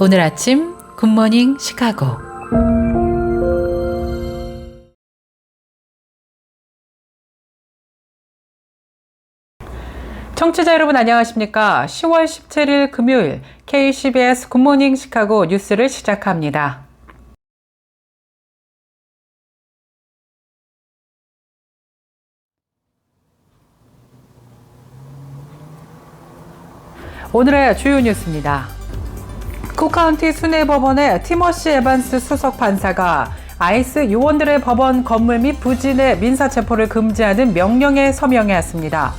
오늘 아침 굿모닝 시카고. 청취자 여러분 안녕하십니까? 10월 17일 금요일 KCBS 굿모닝 시카고 뉴스를 시작합니다. 오늘의 주요 뉴스입니다. 쿡카운티 순회법원의 티머시 에반스 수석 판사가 아이스 요원들의 법원 건물 및 부진의 민사체포를 금지하는 명령에 서명했습니다.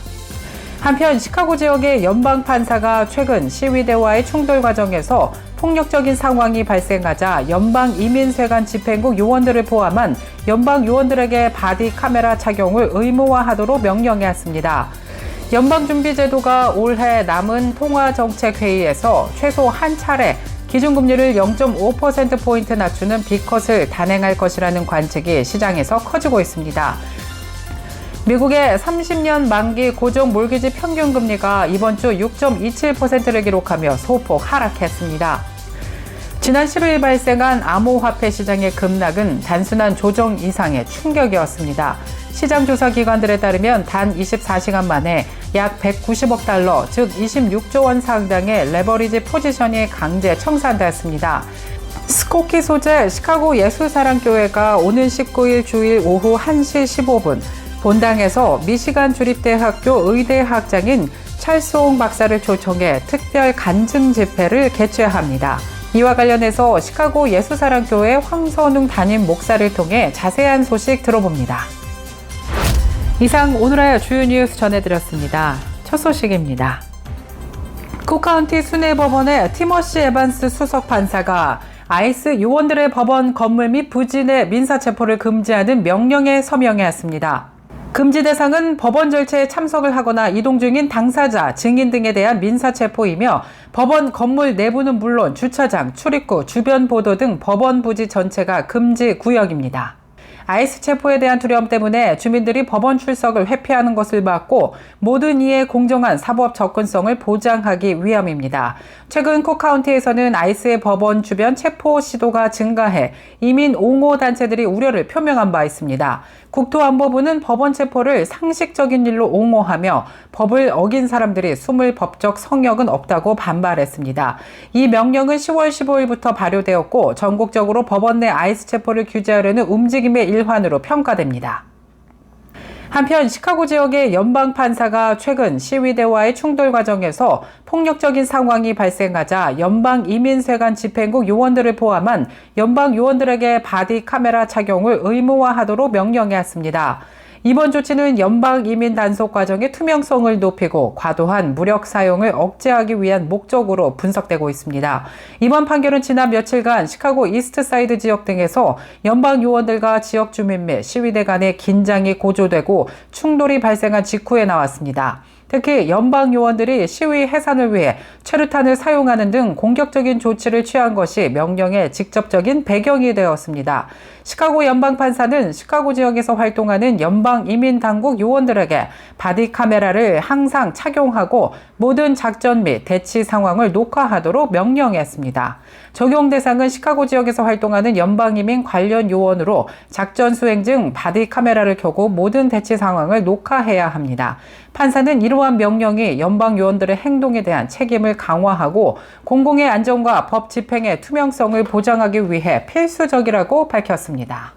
한편 시카고 지역의 연방 판사가 최근 시위대와의 충돌 과정에서 폭력적인 상황이 발생하자 연방 이민세관 집행국 요원들을 포함한 연방 요원들에게 바디 카메라 착용을 의무화하도록 명령했습니다. 연방준비제도가 올해 남은 통화정책회의에서 최소 한 차례 기준금리를 0.5%포인트 낮추는 B컷을 단행할 것이라는 관측이 시장에서 커지고 있습니다. 미국의 30년 만기 고정 몰기지 평균금리가 이번 주 6.27%를 기록하며 소폭 하락했습니다. 지난 10일 발생한 암호화폐 시장의 급락은 단순한 조정 이상의 충격이었습니다. 시장 조사 기관들에 따르면 단 24시간 만에 약 190억 달러, 즉 26조 원 상당의 레버리지 포지션이 강제 청산됐습니다. 스코키 소재 시카고 예술사랑교회가 오는 19일 주일 오후 1시 15분 본당에서 미시간 주립대학교 의대학장인 찰스옹 박사를 초청해 특별 간증 집회를 개최합니다. 이와 관련해서 시카고 예수사랑교회 황선웅 담임 목사를 통해 자세한 소식 들어봅니다. 이상 오늘의 주요 뉴스 전해드렸습니다. 첫 소식입니다. 쿡카운티 순회법원의 티머시 에반스 수석 판사가 아이스 요원들의 법원 건물 및 부진의 민사체포를 금지하는 명령에 서명했습니다. 금지 대상은 법원 절차에 참석을 하거나 이동 중인 당사자, 증인 등에 대한 민사체포이며 법원 건물 내부는 물론 주차장, 출입구, 주변 보도 등 법원 부지 전체가 금지 구역입니다. 아이스 체포에 대한 두려움 때문에 주민들이 법원 출석을 회피하는 것을 막고 모든 이의 공정한 사법 접근성을 보장하기 위함입니다. 최근 쿡카운티에서는 아이스의 법원 주변 체포 시도가 증가해 이민 옹호 단체들이 우려를 표명한 바 있습니다. 국토안보부는 법원 체포를 상식적인 일로 옹호하며 법을 어긴 사람들이 숨을 법적 성역은 없다고 반발했습니다. 이 명령은 10월 15일부터 발효되었고 전국적으로 법원 내 아이스 체포를 규제하려는 움직임의 일환으로 평가됩니다. 한편 시카고 지역의 연방 판사가 최근 시위대와의 충돌 과정에서 폭력적인 상황이 발생하자 연방 이민세관 집행국 요원들을 포함한 연방 요원들에게 바디 카메라 착용을 의무화하도록 명령했습니다. 이번 조치는 연방 이민 단속 과정의 투명성을 높이고 과도한 무력 사용을 억제하기 위한 목적으로 분석되고 있습니다. 이번 판결은 지난 며칠간 시카고 이스트사이드 지역 등에서 연방 요원들과 지역 주민 및 시위대 간의 긴장이 고조되고 충돌이 발생한 직후에 나왔습니다. 특히 연방 요원들이 시위 해산을 위해 최루탄을 사용하는 등 공격적인 조치를 취한 것이 명령의 직접적인 배경이 되었습니다. 시카고 연방 판사는 시카고 지역에서 활동하는 연방 이민 당국 요원들에게 바디 카메라를 항상 착용하고 모든 작전 및 대치 상황을 녹화하도록 명령했습니다. 적용 대상은 시카고 지역에서 활동하는 연방 이민 관련 요원으로 작전 수행 중 바디 카메라를 켜고 모든 대치 상황을 녹화해야 합니다. 판사는 이러한 명령이 연방 요원들의 행동에 대한 책임을 강화하고 공공의 안전과 법 집행의 투명성을 보장하기 위해 필수적이라고 밝혔습니다.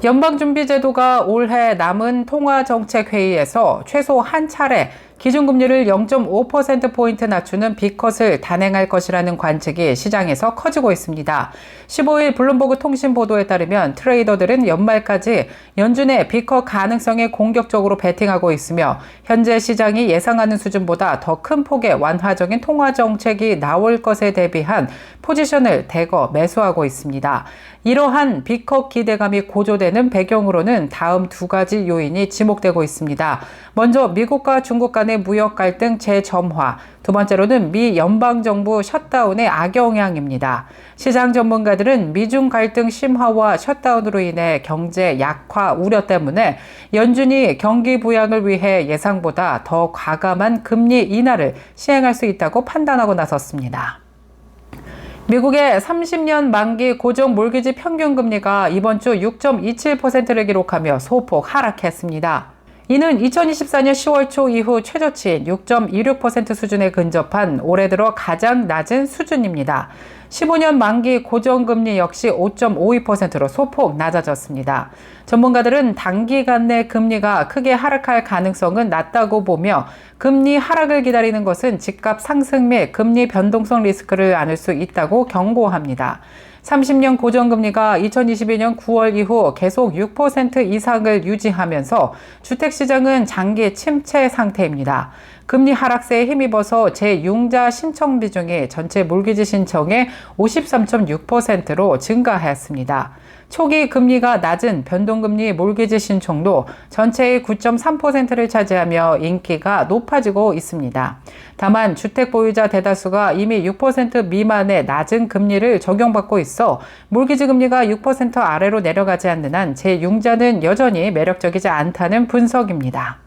연방준비제도가 올해 남은 통화정책회의에서 최소 한 차례 기준금리를 0.5%포인트 낮추는 B컷을 단행할 것이라는 관측이 시장에서 커지고 있습니다. 15일 블룸버그 통신 보도에 따르면 트레이더들은 연말까지 연준의 B컷 가능성에 공격적으로 베팅하고 있으며 현재 시장이 예상하는 수준보다 더 큰 폭의 완화적인 통화정책이 나올 것에 대비한 포지션을 대거 매수하고 있습니다. 이러한 B컷 기대감이 고조되는 배경으로는 다음 두 가지 요인이 지목되고 있습니다. 먼저 미국과 중국 간의 무역 갈등 재점화, 두 번째로는 미 연방정부 셧다운의 악영향입니다. 시장 전문가들은 미중 갈등 심화와 셧다운으로 인해 경제 약화 우려 때문에 연준이 경기 부양을 위해 예상보다 더 과감한 금리 인하를 시행할 수 있다고 판단하고 나섰습니다. 미국의 30년 만기 고정 몰기지 평균 금리가 이번 주 6.27%를 기록하며 소폭 하락했습니다. 이는 2024년 10월 초 이후 최저치인 6.26% 수준에 근접한 올해 들어 가장 낮은 수준입니다. 15년 만기 고정금리 역시 5.52%로 소폭 낮아졌습니다. 전문가들은 단기간 내 금리가 크게 하락할 가능성은 낮다고 보며 금리 하락을 기다리는 것은 집값 상승 및 금리 변동성 리스크를 안을 수 있다고 경고합니다. 30년 고정금리가 2022년 9월 이후 계속 6% 이상을 유지하면서 주택시장은 장기 침체 상태입니다. 금리 하락세에 힘입어서 제6자 신청 비중이 전체 몰기지 신청의 53.6%로 증가했습니다. 초기 금리가 낮은 변동금리 몰기지 신청도 전체의 9.3%를 차지하며 인기가 높아지고 있습니다. 다만 주택 보유자 대다수가 이미 6% 미만의 낮은 금리를 적용받고 있어 몰기지 금리가 6% 아래로 내려가지 않는 한 제6자는 여전히 매력적이지 않다는 분석입니다.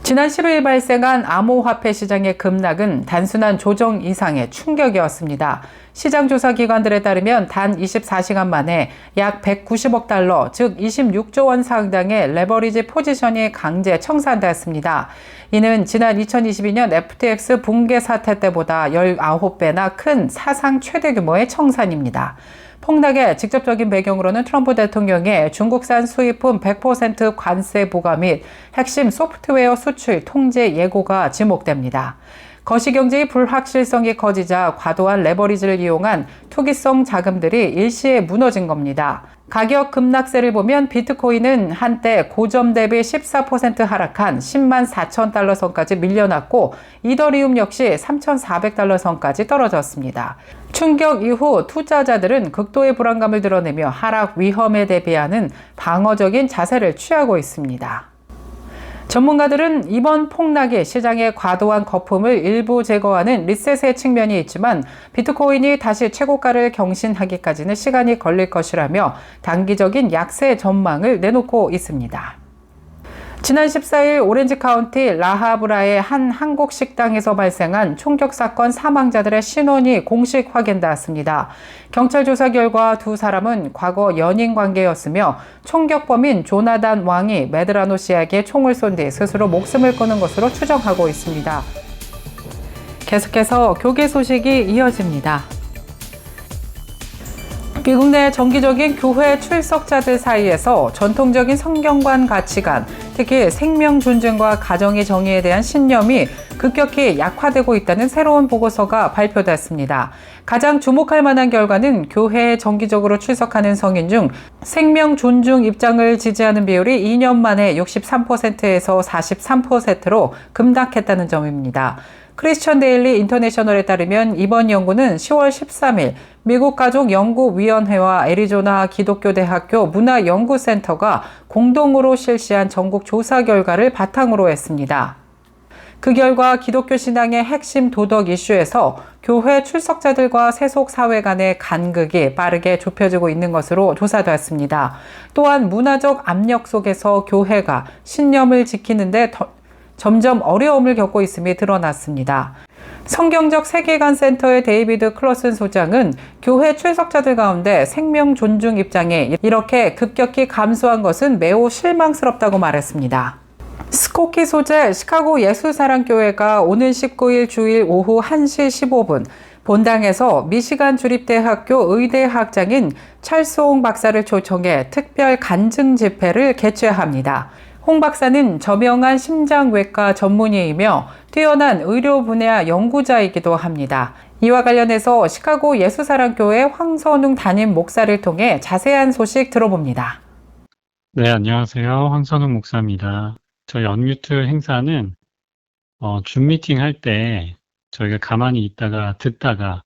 지난 10일 발생한 암호화폐 시장의 급락은 단순한 조정 이상의 충격이었습니다. 시장 조사 기관들에 따르면 단 24시간 만에 약 190억 달러, 즉 26조 원 상당의 레버리지 포지션이 강제 청산되었습니다. 이는 지난 2022년 FTX 붕괴 사태 때보다 19배나 큰 사상 최대 규모의 청산입니다. 폭락의 직접적인 배경으로는 트럼프 대통령의 중국산 수입품 100% 관세 부과 및 핵심 소프트웨어 수출 통제 예고가 지목됩니다. 거시경제의 불확실성이 커지자 과도한 레버리지를 이용한 투기성 자금들이 일시에 무너진 겁니다. 가격 급락세를 보면 비트코인은 한때 고점 대비 14% 하락한 10만 4천 달러 선까지 밀려났고 이더리움 역시 3,400달러 선까지 떨어졌습니다. 충격 이후 투자자들은 극도의 불안감을 드러내며 하락 위험에 대비하는 방어적인 자세를 취하고 있습니다. 전문가들은 이번 폭락이 시장의 과도한 거품을 일부 제거하는 리셋의 측면이 있지만 비트코인이 다시 최고가를 경신하기까지는 시간이 걸릴 것이라며 단기적인 약세 전망을 내놓고 있습니다. 지난 14일 오렌지 카운티 라하브라의 한 한국 식당에서 발생한 총격 사건 사망자들의 신원이 공식 확인되었습니다. 경찰 조사 결과 두 사람은 과거 연인 관계였으며 총격범인 조나단 왕이 메드라노 씨에게 총을 쏜 뒤 스스로 목숨을 끊은 것으로 추정하고 있습니다. 계속해서 교계 소식이 이어집니다. 미국 내 정기적인 교회 출석자들 사이에서 전통적인 성경관 가치관, 특히 생명 존중과 가정의 정의에 대한 신념이 급격히 약화되고 있다는 새로운 보고서가 발표됐습니다. 가장 주목할 만한 결과는 교회에 정기적으로 출석하는 성인 중 생명 존중 입장을 지지하는 비율이 2년 만에 63%에서 43%로 급락했다는 점입니다. 크리스천 데일리 인터내셔널에 따르면 이번 연구는 10월 13일 미국 가족연구위원회와 애리조나 기독교대학교 문화연구센터가 공동으로 실시한 전국 조사 결과를 바탕으로 했습니다. 그 결과 기독교 신앙의 핵심 도덕 이슈에서 교회 출석자들과 세속 사회 간의 간극이 빠르게 좁혀지고 있는 것으로 조사되었습니다. 또한 문화적 압력 속에서 교회가 신념을 지키는데 점점 어려움을 겪고 있음이 드러났습니다. 성경적 세계관 센터의 데이비드 클러슨 소장은 교회 출석자들 가운데 생명 존중 입장이 이렇게 급격히 감소한 것은 매우 실망스럽다고 말했습니다. 스코키 소재 시카고 예수사랑교회가 오는 19일 주일 오후 1시 15분 본당에서 미시간 주립대학교 의대학장인 찰스홍 박사를 초청해 특별 간증 집회를 개최합니다. 홍 박사는 저명한 심장외과 전문의이며 뛰어난 의료 분야 연구자이기도 합니다. 이와 관련해서 시카고 예수사랑교회 황선웅 담임 목사를 통해 자세한 소식 들어봅니다. 네, 안녕하세요. 황선웅 목사입니다. 저희 언뮤트 행사는 줌 미팅 할 때 저희가 가만히 있다가 듣다가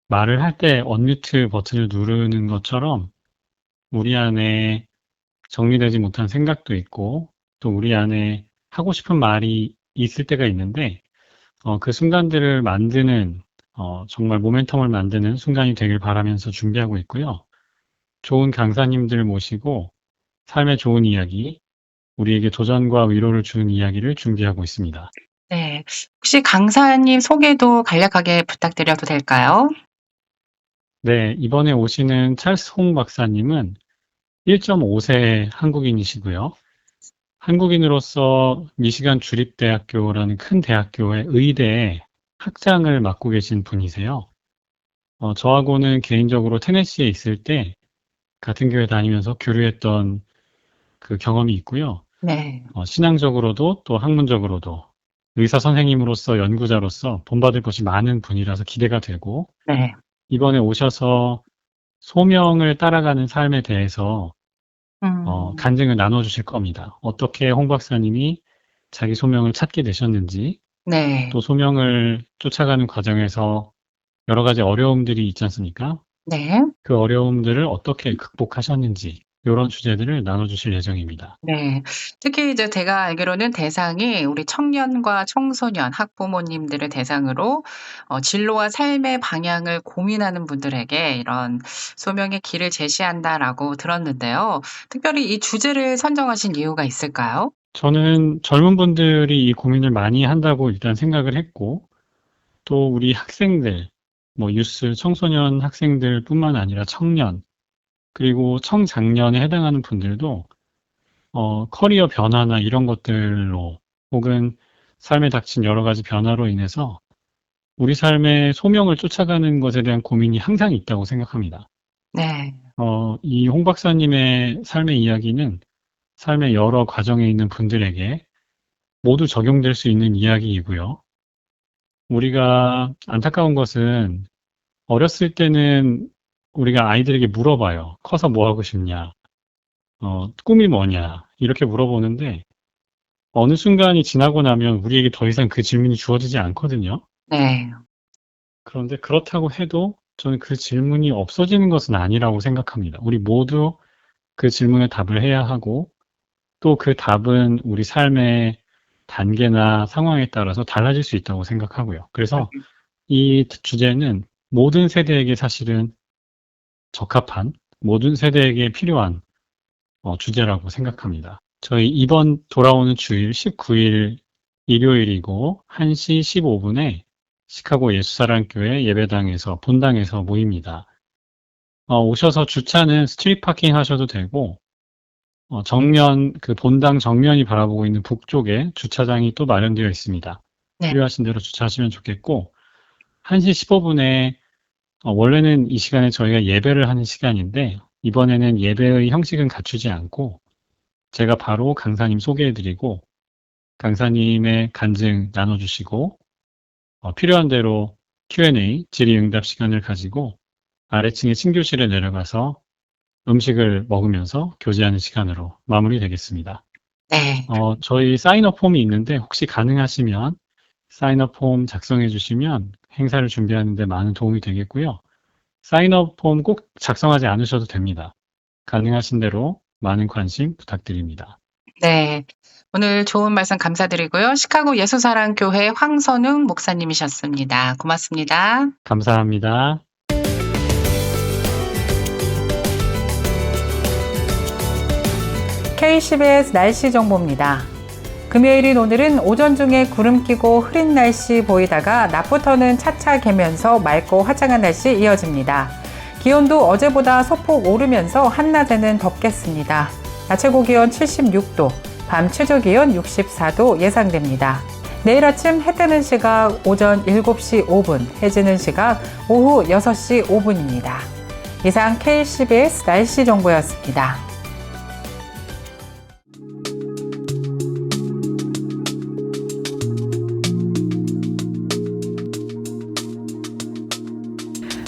말을 할 때 언뮤트 버튼을 누르는 것처럼 우리 안에 정리되지 못한 생각도 있고 또 우리 안에 하고 싶은 말이 있을 때가 있는데 그 순간들을 만드는 정말 모멘텀을 만드는 순간이 되길 바라면서 준비하고 있고요. 좋은 강사님들 모시고 삶의 좋은 이야기, 우리에게 도전과 위로를 주는 이야기를 준비하고 있습니다. 네. 혹시 강사님 소개도 간략하게 부탁드려도 될까요? 네, 이번에 오시는 찰스 홍 박사님은 1.5세 한국인이시고요. 한국인으로서 미시간 주립대학교라는 큰 대학교의 의대에 학장을 맡고 계신 분이세요. 저하고는 개인적으로 테네시에 있을 때 같은 교회 다니면서 교류했던 그 경험이 있고요. 네. 신앙적으로도 또 학문적으로도 의사 선생님으로서 연구자로서 본받을 것이 많은 분이라서 기대가 되고, 네. 이번에 오셔서 소명을 따라가는 삶에 대해서 간증을 나눠주실 겁니다. 어떻게 홍 박사님이 자기 소명을 찾게 되셨는지, 네. 또 소명을 쫓아가는 과정에서 여러 가지 어려움들이 있지 않습니까? 네. 그 어려움들을 어떻게 극복하셨는지, 이런 주제들을 나눠주실 예정입니다. 네. 특히 이제 제가 알기로는 대상이 우리 청년과 청소년, 학부모님들을 대상으로 진로와 삶의 방향을 고민하는 분들에게 이런 소명의 길을 제시한다라고 들었는데요. 특별히 이 주제를 선정하신 이유가 있을까요? 저는 젊은 분들이 이 고민을 많이 한다고 일단 생각을 했고, 또 우리 학생들, 유스, 청소년 학생들뿐만 아니라 청년, 그리고 청장년에 해당하는 분들도 커리어 변화나 이런 것들로, 혹은 삶에 닥친 여러 가지 변화로 인해서 우리 삶의 소명을 쫓아가는 것에 대한 고민이 항상 있다고 생각합니다. 네. 이 홍 박사님의 삶의 이야기는 삶의 여러 과정에 있는 분들에게 모두 적용될 수 있는 이야기이고요. 우리가 안타까운 것은 어렸을 때는 우리가 아이들에게 물어봐요. 커서 뭐 하고 싶냐? 꿈이 뭐냐? 이렇게 물어보는데 어느 순간이 지나고 나면 우리에게 더 이상 그 질문이 주어지지 않거든요. 네. 그런데 그렇다고 해도 저는 그 질문이 없어지는 것은 아니라고 생각합니다. 우리 모두 그 질문에 답을 해야 하고, 또 그 답은 우리 삶의 단계나 상황에 따라서 달라질 수 있다고 생각하고요. 그래서 이 주제는 모든 세대에게 사실은 적합한, 모든 세대에게 필요한 주제라고 생각합니다. 저희 이번 돌아오는 주일 19일 일요일이고 1시 15분에 시카고 예수사랑교회 예배당에서 본당에서 모입니다. 오셔서 주차는 스트리트 파킹 하셔도 되고, 정면, 그 본당 정면이 바라보고 있는 북쪽에 주차장이 또 마련되어 있습니다. 네. 필요하신 대로 주차하시면 좋겠고, 1시 15분에 원래는 이 시간에 저희가 예배를 하는 시간인데, 이번에는 예배의 형식은 갖추지 않고 제가 바로 강사님 소개해드리고 강사님의 간증 나눠주시고, 필요한 대로 Q&A, 질의응답 시간을 가지고 아래층의 친교실에 내려가서 음식을 먹으면서 교제하는 시간으로 마무리되겠습니다. 네. 저희 사인업 폼이 있는데 혹시 가능하시면 사인업 폼 작성해 주시면 행사를 준비하는 데 많은 도움이 되겠고요. 사인업 폼 꼭 작성하지 않으셔도 됩니다. 가능하신 대로 많은 관심 부탁드립니다. 네. 오늘 좋은 말씀 감사드리고요. 시카고 예수사랑교회 황선웅 목사님이셨습니다. 고맙습니다. 감사합니다. KCBS 날씨 정보입니다. 금요일인 오늘은 오전 중에 구름 끼고 흐린 날씨 보이다가 낮부터는 차차 개면서 맑고 화창한 날씨 이어집니다. 기온도 어제보다 소폭 오르면서 한낮에는 덥겠습니다. 낮 최고 기온 76도, 밤 최저 기온 64도 예상됩니다. 내일 아침 해 뜨는 시각 오전 7시 5분, 해 지는 시각 오후 6시 5분입니다. 이상 KCBS 날씨 정보였습니다.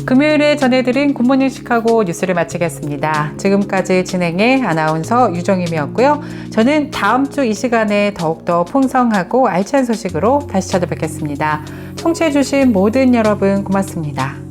금요일에 전해드린 굿모닝 시카고 뉴스를 마치겠습니다. 지금까지 진행의 아나운서 유정임이었고요. 저는 다음 주 이 시간에 더욱더 풍성하고 알찬 소식으로 다시 찾아뵙겠습니다. 청취해주신 모든 여러분 고맙습니다.